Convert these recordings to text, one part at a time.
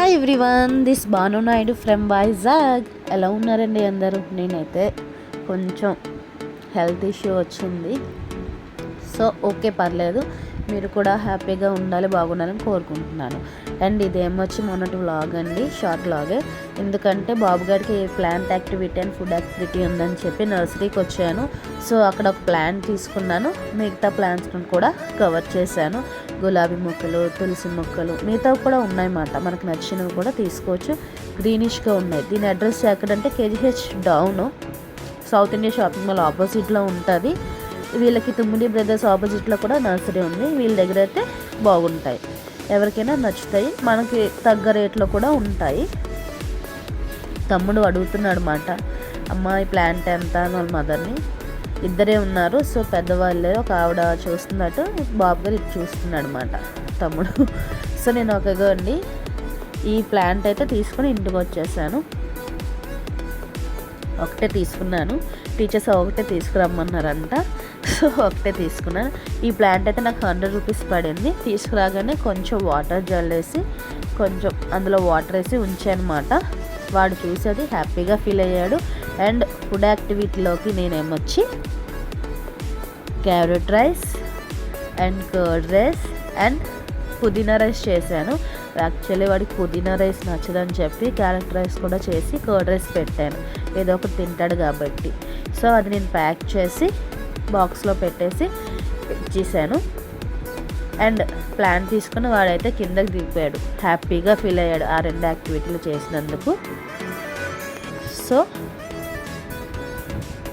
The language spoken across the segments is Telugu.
Hi everyone, this Banu Naidu from Vizag. ఎలా ఉన్నారండి అందరూ? నేనైతే కొంచెం హెల్త్ ఇష్యూ వచ్చింది. సో ఓకే, పర్లేదు. మీరు కూడా హ్యాపీగా ఉండాలి, బాగుండాలని కోరుకుంటున్నాను. అండ్ ఇదేమొచ్చి మొన్నటి వ్లాగ్ అండి, షార్ట్ వ్లాగ్. ఎందుకంటే బాబు గారికి plant activity and food activity ఉందని చెప్పి నర్సరీకి వచ్చాను. సో అక్కడ ఒక ప్లాంట్ తీసుకున్నాను, మిగతా ప్లాంట్స్ కూడా కవర్ చేశాను. గులాబీ మొక్కలు, తులసి మొక్కలు, మిగతా కూడా ఉన్నాయన్నమాట. మనకు నచ్చినవి కూడా తీసుకోవచ్చు. గ్రీనిష్గా ఉన్నాయి. దీని అడ్రస్ ఎక్కడంటే KGH down, south India shopping mall ఆపోజిట్లో ఉంటుంది. వీళ్ళకి తుమ్మిడి బ్రదర్స్ ఆపోజిట్లో కూడా నర్సరీ ఉంది. వీళ్ళ దగ్గర అయితే బాగుంటాయి, ఎవరికైనా నచ్చుతాయి, మనకి తగ్గ రేట్లో కూడా ఉంటాయి. తమ్ముడు అడుగుతున్నాడు అన్నమాట, అమ్మ ఈ ప్లాంట్ ఎంత అని వాళ్ళ మదర్ని. ఇద్దరే ఉన్నారు. సో పెద్దవాళ్ళే, ఒక ఆవిడ చూస్తున్నట్టు బాబు గారు ఇది చూస్తున్నాడు అన్నమాట తమ్ముడు. సో నేను అండి ఈ ప్లాంట్ అయితే తీసుకొని ఇంటికి వచ్చేసాను. ఒకటే తీసుకున్నాను, టీచర్స్ ఒకటే తీసుకురమ్మన్నారంట. సో ఒకటే తీసుకున్నాను. ఈ ప్లాంట్ అయితే నాకు 100 రూపీస్ పడింది. తీసుకురాగానే కొంచెం వాటర్ జల్లేసి కొంచెం అందులో వాటర్ వేసి ఉంచానమాట. వాడు చూసేది హ్యాపీగా ఫీల్ అయ్యాడు. అండ్ ఫుడ్ యాక్టివిటీలోకి నేనేమొచ్చి carrot rice and curd rice and పుదీనా రైస్ చేశాను. యాక్చువల్లీ వాడికి పుదీనా రైస్ నచ్చదని చెప్పి క్యారెట్ రైస్ కూడా చేసి కర్డ్ రైస్ పెట్టాను, ఏదో ఒకటి తింటాడు కాబట్టి. సో అది నేను ప్యాక్ చేసి బాక్స్లో పెట్టేసి ఇచ్చేసాను. అండ్ ప్లాన్ తీసుకుని వాడైతే కిందకి దిగిపోయాడు, హ్యాపీగా ఫీల్ అయ్యాడు ఆ 2 యాక్టివిటీలు చేసినందుకు. సో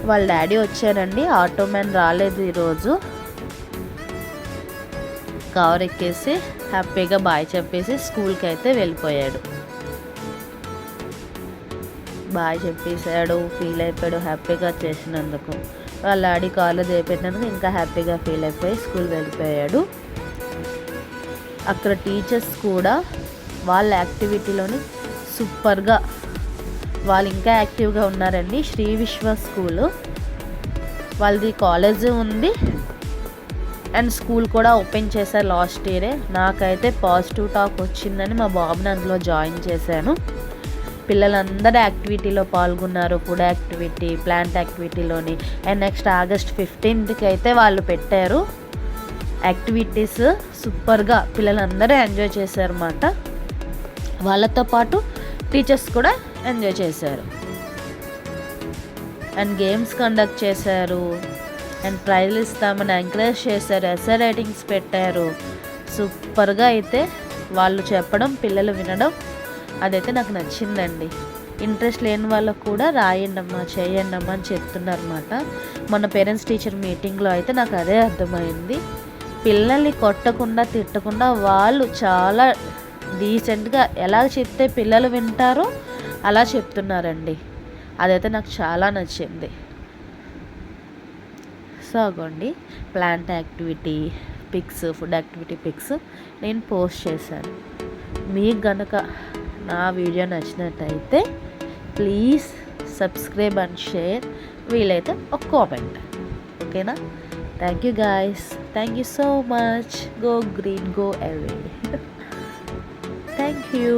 వాళ్ళ డాడీ వచ్చారండి, ఆటో మ్యాన్ రాలేదు ఈరోజు. కవర్ ఎక్కేసి హ్యాపీగా బాయ్ చెప్పేసి స్కూల్కి అయితే వెళ్ళిపోయాడు. బాయ్ చెప్పేసాడు, ఫీల్ అయిపోయాడు హ్యాపీగా చేసినందుకు. వాళ్ళ డాడీ కాలేజ్ అయిపోయినందుకు ఇంకా హ్యాపీగా ఫీల్ అయిపోయి స్కూల్ వెళ్ళిపోయాడు. అక్కడ టీచర్స్ కూడా వాళ్ళ యాక్టివిటీలోని సూపర్గా వాళ్ళు ఇంకా యాక్టివ్గా ఉన్నారండి. శ్రీ విశ్వ స్కూలు వాళ్ళది కాలేజ్ ఉంది అండ్ స్కూల్ కూడా ఓపెన్ చేశారు లాస్ట్ ఇయరే. నాకైతే పాజిటివ్ టాక్ వచ్చిందని మా బాబుని అందులో జాయిన్ చేశాను. పిల్లలందరూ యాక్టివిటీలో పాల్గొన్నారు, ఫుడ్ యాక్టివిటీ, ప్లాంట్ యాక్టివిటీలోని. అండ్ నెక్స్ట్ ఆగస్ట్ 15కి అయితే వాళ్ళు పెట్టారు యాక్టివిటీస్. సూపర్గా పిల్లలందరూ ఎంజాయ్ చేశారు అన్నమాట. వాళ్ళతో పాటు టీచర్స్ కూడా ఎంజాయ్ చేశారు. అండ్ గేమ్స్ కండక్ట్ చేశారు అండ్ ప్రైజ్లు ఇస్తామని ఎంకరేజ్ చేశారు, ఎస్ఏ రైటింగ్స్ పెట్టారు. సూపర్గా అయితే వాళ్ళు చెప్పడం, పిల్లలు వినడం, అదైతే నాకు నచ్చిందండి. ఇంట్రెస్ట్ లేని వాళ్ళకు కూడా రాయండి అమ్మా, చేయండి అమ్మా అని చెప్తున్నారు అన్నమాట. మన పేరెంట్స్ టీచర్ మీటింగ్లో అయితే నాకు అదే అర్థమైంది. పిల్లల్ని కొట్టకుండా, తిట్టకుండా వాళ్ళు చాలా డీసెంట్గా ఎలా చెప్తే పిల్లలు వింటారో అలా చెప్తున్నారండి. అదైతే నాకు చాలా నచ్చింది. సో అగోండి plant activity pics, food activity pics నేను పోస్ట్ చేశాను. మీకు గనక నా వీడియో నచ్చినట్టయితే ప్లీజ్ సబ్స్క్రైబ్ అండ్ షేర్, వీలైతే ఒక కామెంట్. ఓకేనా? Thank you guys, thank you so much. Go green, go away. Thank you.